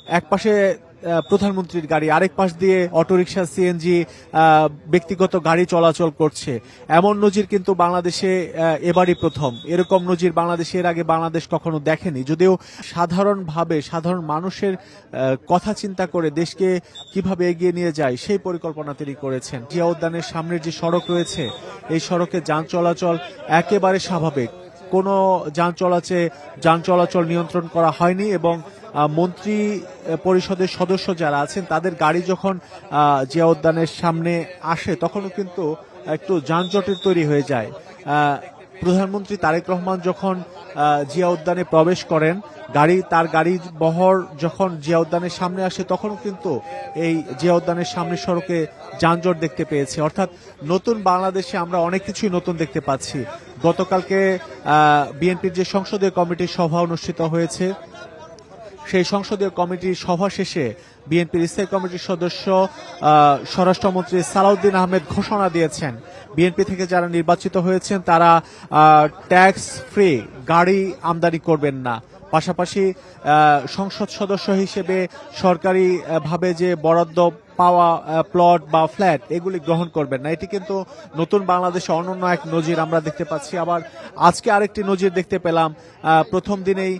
একপাশে প্রধানমন্ত্রীর গাড়ি, আরেক পাশ দিয়ে অটোরিকশা, সিএনজি, ব্যক্তিগত গাড়ি চলাচল করছে। এমন নজির কিন্তু বাংলাদেশে এবারই প্রথম। এরকম নজির বাংলাদেশে এর আগে বাংলাদেশ কখনো দেখেনি। যদিও সাধারণভাবে সাধারণ মানুষের কথা চিন্তা করে দেশকে কিভাবে এগিয়ে নিয়ে যায় সেই পরিকল্পনা তিনি করেছেন। জিয়া উদ্যানের সামনের যে সড়ক রয়েছে, এই সড়কে যান চলাচল একেবারে স্বাভাবিক। কোনো যান চলাচল নিয়ন্ত্রণ করা হয়নি এবং মন্ত্রী পরিষদের সদস্য যারা আছেন তাদের গাড়ি যখন জিয়া উদ্যানের সামনে আসে তখনও কিন্তু একটু যানজটের তৈরি হয়ে যায়। প্রধানমন্ত্রী তারেক রহমান যখন জিয়া উদ্যানে প্রবেশ করেন, তার গাড়ির বহর যখন জিয়া উদ্যানের সামনে আসে তখনও কিন্তু এই জিয়া উদ্যানের সামনের সড়কে যানজট দেখতে পেয়েছি। অর্থাৎ নতুন বাংলাদেশে আমরা অনেক কিছুই নতুন দেখতে পাচ্ছি। গতকালকে বিএনপির যে সংসদীয় কমিটির সভা অনুষ্ঠিত হয়েছে, সেই সংসদীয় কমিটির সভা শেষে বিএনপির স্থায়ী কমিটির সদস্য স্বরাষ্ট্রমন্ত্রী সালাউদ্দিন আহমেদ ঘোষণা দিয়েছেন, বিএনপি থেকে যারা নির্বাচিত হয়েছেন তারা ট্যাক্স ফ্রি গাড়ি আমদানি করবেন না। পাশাপাশি সংসদ সদস্য হিসেবে সরকারি ভাবে যে বরাদ্দ পাওয়া প্লট বা ফ্ল্যাট এগুলি গ্রহণ করবেন না। এটি কিন্তু নতুন বাংলাদেশে অনন্য এক নজির আমরা দেখতে পাচ্ছি। আবার আজকে আরেকটি নজির দেখতে পেলাম। প্রথম দিনেই